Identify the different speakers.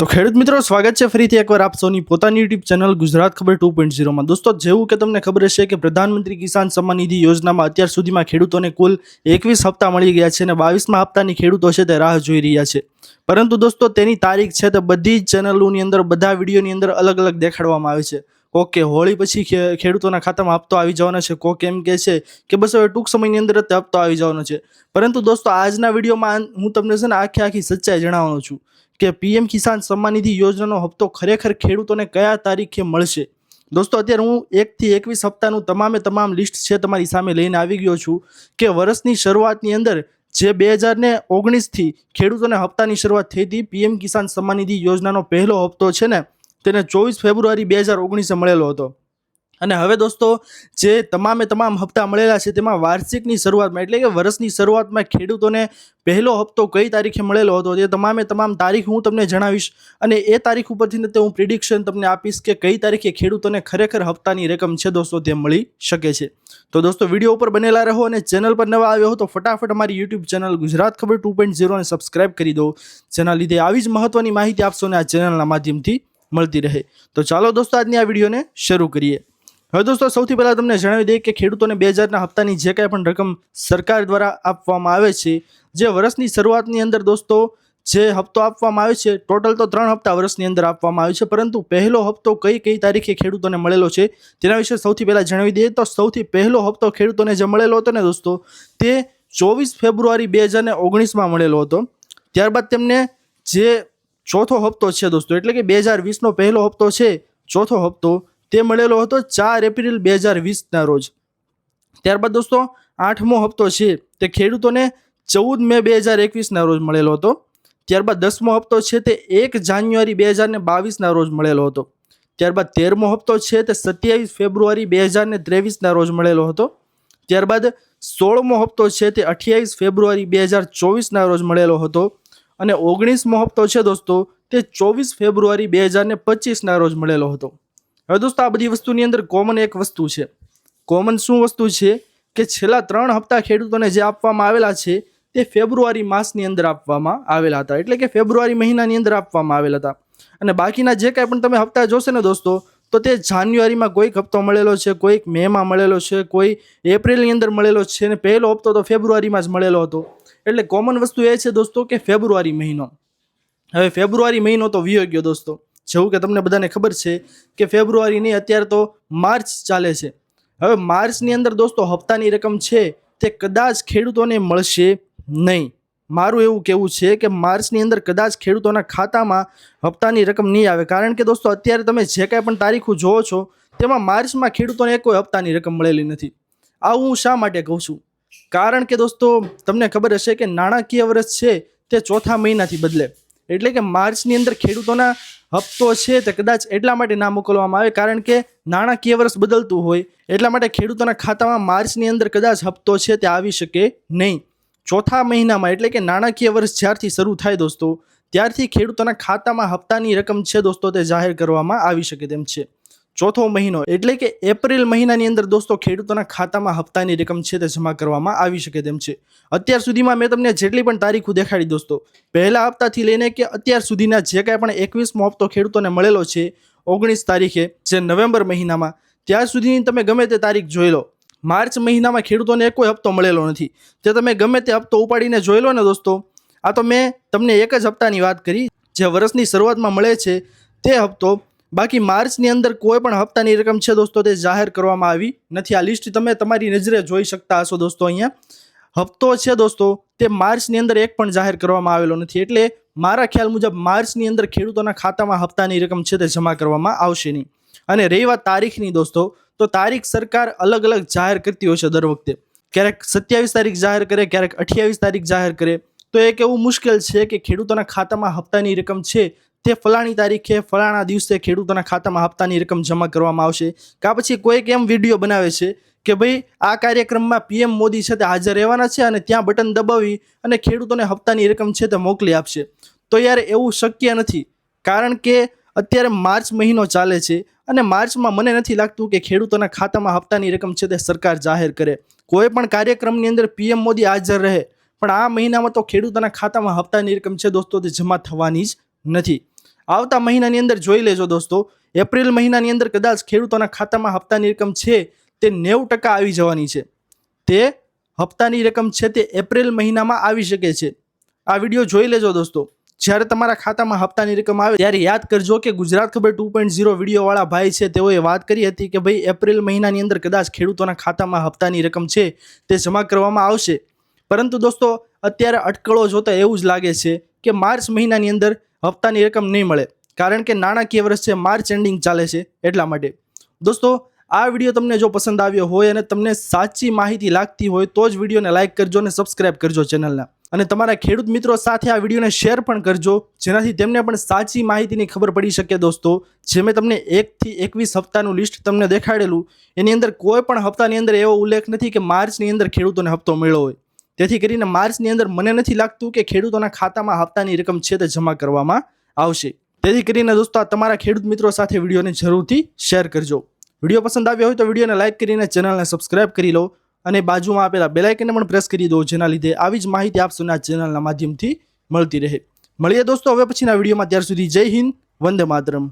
Speaker 1: તો ખેડૂત મિત્રો સ્વાગત છે ફરીથી એકવાર આપ સૌની પોતાની યુટ્યુબ ચેનલ ગુજરાત ખબર 2.0 માં। દોસ્તો જેવું કે તમને ખબર હશે કે પ્રધાનમંત્રી કિસાન સન્માન નિધિ યોજનામાં અત્યાર સુધીમાં ખેડૂતોને કુલ 21 હપ્તા મળી ગયા છે અને 22મા હપ્તાની ખેડૂતો છે તે રાહ જોઈ રહ્યા છે। પરંતુ દોસ્તો તેની તારીખ છે તે બધી જ ચેનલોની અંદર બધા વિડીયોની અંદર અલગ અલગ દેખાડવામાં આવે છે। ઓકે હોળી પછી ખેડૂતોના ખાતામાં હપ્તો આવી જવાનો છે, કોક એમ કહે છે કે બસ હવે ટૂંક સમયની અંદર જ હપ્તો આવી જવાનો છે। પરંતુ દોસ્તો આજના વિડીયોમાં હું તમને છે ને આખી સચ્ચાઈ જણાવવાનો છું કે પીએમ કિસાન સન્માન નિધિ યોજનાનો હપ્તો ખરેખર ખેડૂતોને કયા તારીખે મળશે। દોસ્તો અત્યારે હું 1 થી 21 હપ્તાનું તમામ લિસ્ટ છે તમારી સામે લઈને આવી ગયો છું કે વર્ષની શરૂઆતની અંદર જે 2019 થી ખેડૂતોને હપ્તાની શરૂઆત થઈ હતી। પીએમ કિસાન સન્માન નિધિ યોજનાનો પહેલો હપ્તો છે ને તેને 24 ફેબ્રુઆરી 2019 મળેલો હતો અને હવે દોસ્તો જે તમામ હપ્તા મળેલા છે તેમાં વાર્ષિકની શરૂઆતમાં એટલે કે વર્ષની શરૂઆતમાં ખેડૂતોને પહેલો હપ્તો કઈ તારીખે મળેલો હતો તે તમામ તારીખ હું તમને જણાવીશ અને એ તારીખ ઉપરથી હું પ્રિડિક્શન તમને આપીશ કે કઈ તારીખે ખેડૂતોને ખરેખર હપ્તાની રકમ છે દોસ્તો તે મળી શકે છે। તો દોસ્તો વિડીયો ઉપર બનેલા રહો અને ચેનલ પર નવા આવ્યો હો તો ફટાફટ અમારી યુટ્યુબ ચેનલ ગુજરાત ખબર 2.0 ને સબસ્ક્રાઇબ કરી દો, જેના લીધે આવી જ મહત્વની માહિતી આપશોને આ ચેનલના માધ્યમથી મળતી રહે। તો ચાલો દોસ્તો આજની આ વિડીયોને શરૂ કરીએ। હવે દોસ્તો સૌથી પહેલાં તમને જણાવી દઈએ કે ખેડૂતોને 2000ના હપ્તાની જે કાંઈ પણ રકમ સરકાર દ્વારા આપવામાં આવે છે, જે વર્ષની શરૂઆતની અંદર દોસ્તો જે હપ્તો આપવામાં આવે છે ટોટલ તો 3 હપ્તા વર્ષની અંદર આપવામાં આવે છે, પરંતુ પહેલો હપ્તો કઈ તારીખે ખેડૂતોને મળેલો છે તેના વિશે સૌથી પહેલાં જણાવી દઈએ તો સૌથી પહેલો હપ્તો ખેડૂતોને જે મળેલો હતો ને દોસ્તો તે 24 ફેબ્રુઆરી 2019માં મળેલો હતો। ત્યારબાદ તેમને જે ચોથો હપ્તો છે દોસ્તો એટલે કે 2020નો પહેલો હપ્તો છે ચોથો હપ્તો તે મળેલો હતો 4 એપ્રિલ 2020ના રોજ। ત્યારબાદ દોસ્તો 8મો હપ્તો છે તે ખેડૂતોને 14 મે 2021ના રોજ મળેલો હતો। ત્યારબાદ 10મો હપ્તો છે તે 1 જાન્યુઆરી 2022ના રોજ મળેલો હતો। ત્યારબાદ 13મો હપ્તો છે તે 27 ફેબ્રુઆરી 2023ના રોજ મળેલો હતો। ત્યારબાદ 16મો હપ્તો છે તે 28 ફેબ્રુઆરી 2024ના રોજ મળેલો હતો અને 19મો હપ્તો છે દોસ્તો તે 24 ફેબ્રુઆરી 2025ના રોજ મળેલો હતો। હવે દોસ્તો આ બધી વસ્તુની અંદર કોમન એક વસ્તુ છે। કોમન શું વસ્તુ છે કે છેલ્લા 3 હપ્તા ખેડૂતોને જે આપવામાં આવેલા છે તે ફેબ્રુઆરી માસની અંદર આપવામાં આવેલા હતા, એટલે કે ફેબ્રુઆરી મહિનાની અંદર આપવામાં આવેલા હતા અને બાકીના જે કાંઈ પણ તમે હપ્તા જોશે ને દોસ્તો તો તે જાન્યુઆરીમાં કોઈક હપ્તો મળેલો છે, કોઈક મેમાં મળેલો છે, કોઈ એપ્રિલની અંદર મળેલો છે અને પહેલો હપ્તો તો ફેબ્રુઆરીમાં જ મળેલો હતો। એટલે કોમન વસ્તુ એ છે દોસ્તો કે ફેબ્રુઆરી મહિનો। હવે ફેબ્રુઆરી મહિનો તો વયો ગયો દોસ્તો, જેવું કે તમને બધાને ખબર છે કે ફેબ્રુઆરી નહીં અત્યારે તો માર્ચ ચાલે છે। હવે માર્ચની અંદર દોસ્તો હપ્તાની રકમ છે તે કદાચ ખેડૂતોને મળશે નહીં। મારું એવું કહેવું છે કે માર્ચની અંદર કદાચ ખેડૂતોના ખાતામાં હપ્તાની રકમ નહીં આવે, કારણ કે દોસ્તો અત્યારે તમે જે કાંઈ પણ તારીખો જોવો છો તેમાં માર્ચમાં ખેડૂતોને કોઈ હપ્તાની રકમ મળેલી નથી। આવું હું શા માટે કહું છું? કારણ કે દોસ્તો તમને ખબર હશે કે નાણાકીય વર્ષ છે તે ચોથા મહિનાથી બદલે, એટલે કે માર્ચની અંદર ખેડૂતોના હપ્તો છે તે કદાચ એટલા માટે ના મોકલવામાં આવે કારણ કે નાણાકીય વર્ષ બદલતું હોય, એટલા માટે ખેડૂતોના ખાતામાં માર્ચની અંદર કદાચ હપ્તો છે તે આવી શકે નહીં। ચોથા મહિનામાં એટલે કે નાણાકીય વર્ષ જ્યારથી શરૂ થાય દોસ્તો ત્યારથી ખેડૂતોના ખાતામાં હપ્તાની રકમ છે દોસ્તો તે જાહેર કરવામાં આવી શકે તેમ છે। ચોથો મહિનો એટલે કે એપ્રિલ મહિનાની અંદર દોસ્તો ખેડૂતોના ખાતામાં હપ્તાની રકમ છે તે જમા કરવામાં આવી શકે તેમ છે। અત્યાર સુધીમાં મેં તમને જેટલી પણ તારીખો દેખાડી દોસ્તો પહેલા હપ્તાથી લઈને કે અત્યાર સુધીના જે કાંઈ પણ 21મો હપ્તો ખેડૂતોને મળેલો છે 19 તારીખે જે નવેમ્બર મહિનામાં, ત્યાર સુધીની તમે ગમે તે તારીખ જોઈ લો, માર્ચ મહિનામાં ખેડૂતોને કોઈ હપ્તો મળેલો નથી। તે તમે ગમે તે હપ્તો ઉપાડીને જોઈ લો ને દોસ્તો, આ તો મેં તમને એક જ હપ્તાની વાત કરી જે વર્ષની શરૂઆતમાં મળે છે તે હપ્તો, બાકી માર્ચની અંદર કોઈ પણ હપ્તાની રકમ છે દોસ્તો તે જાહેર કરવામાં આવી નથી। આ લિસ્ટ તમે તમારી નજરે જોઈ શકતા હશો દોસ્તો, અહીંયા હપ્તો છે દોસ્તો તે માર્ચની અંદર એક પણ જાહેર કરવામાં આવેલો નથી, એટલે મારા ખ્યાલ મુજબ માર્ચની અંદર ખેડૂતોના ખાતામાં હપ્તાની રકમ છે તે જમા કરવામાં આવશે નહીં। અને રહી વાત તારીખની દોસ્તો, તો તારીખ સરકાર અલગ અલગ જાહેર કરતી હોય છે દર વખતે, ક્યારેક 27 તારીખ જાહેર કરે, ક્યારેક 28 તારીખ જાહેર કરે, તો એક એવું મુશ્કેલ છે કે ખેડૂતોના ખાતામાં હપ્તાની રકમ છે તે ફલાણી તારીખે ફલાણા દિવસે ખેડૂતોના ખાતામાં હપ્તાની રકમ જમા કરવામાં આવશે, કાં પછી કોઈક એમ વિડીયો બનાવે છે કે ભાઈ આ કાર્યક્રમમાં પીએમ મોદી છે તે હાજર રહેવાના છે અને ત્યાં બટન દબાવી અને ખેડૂતોને હપ્તાની રકમ છે તે મોકલી આપશે। તો યાર એવું શક્ય નથી, કારણ કે અત્યારે માર્ચ મહિનો ચાલે છે અને માર્ચમાં મને નથી લાગતું કે ખેડૂતોના ખાતામાં હપ્તાની રકમ છે તે સરકાર જાહેર કરે। કોઈ પણ કાર્યક્રમની અંદર પીએમ મોદી હાજર રહે પણ આ મહિનામાં તો ખેડૂતોના ખાતામાં હપ્તાની રકમ છે દોસ્તો તે જમા થવાની જ નથી। આવતા મહિનાની અંદર જોઈ લેજો દોસ્તો, એપ્રિલ મહિનાની અંદર કદાચ ખેડૂતોના ખાતામાં હપ્તાની રકમ છે તે 90% આવી જવાની છે. તે હપ્તાની રકમ છે તે એપ્રિલ મહિનામાં આવી શકે છે. આ વિડીયો જોઈ લેજો દોસ્તો. જ્યારે તમારા ખાતામાં હપ્તાની રકમ આવે ત્યારે યાદ કરજો કે ગુજરાત ખબર 2.0 વિડીયોવાળા ભાઈ છે તેઓએ વાત કરી હતી કે ભાઈ એપ્રિલ મહિનાની અંદર કદાચ ખેડૂતોના ખાતામાં હપ્તાની રકમ છે તે જમા કરવામાં આવશે. પરંતુ દોસ્તો અત્યારે અટકળો જોતા એવું જ લાગે છે કે માર્ચ મહિનાની અંદર હપ્તાની રકમ નહીં મળે, કારણ કે નાણાકીય વર્ષ છે, માર્ચ એન્ડિંગ ચાલે છે એટલા માટે. દોસ્તો આ વિડીયો તમને જો પસંદ આવ્યો હોય અને તમને સાચી માહિતી લાગતી હોય તો જ વિડીયોને લાઇક કરજો અને સબસ્ક્રાઇબ કરજો ચેનલના, અને તમારા ખેડૂત મિત્રો સાથે આ વિડીયોને શેર પણ કરજો, જેનાથી તેમને પણ સાચી માહિતીની ખબર પડી શકે. દોસ્તો જે મેં તમને 1 થી 21 હપ્તાનું લિસ્ટ તમને દેખાડેલું એની અંદર કોઈ પણ હપ્તાની અંદર એવો ઉલ્લેખ નથી કે માર્ચની અંદર ખેડૂતોને હપ્તો મળ્યો હોય. તેથી કરીને માર્ચની અંદર મને નથી લાગતું કે ખેડૂતોના ખાતામાં હપ્તાની રકમ છે તે જમા કરવામાં આવશે. તેથી કરીને દોસ્તો આ તમારા ખેડૂત મિત્રો સાથે વિડીયોને જરૂરથી શેર કરજો. વિડીયો પસંદ આવ્યો હોય તો વિડીયોને લાઇક કરીને ચેનલને સબસ્ક્રાઇબ કરી લો અને બાજુમાં આપેલા બેલ આઇકનને પણ પ્રેસ કરી દો, જેના લીધે આવી જ માહિતી આપ સૌને આ ચેનલના માધ્યમથી મળતી રહે. મળીએ દોસ્તો હવે પછીના વિડીયોમાં. ત્યાર સુધી જય હિન્દ, વંદે માતરમ.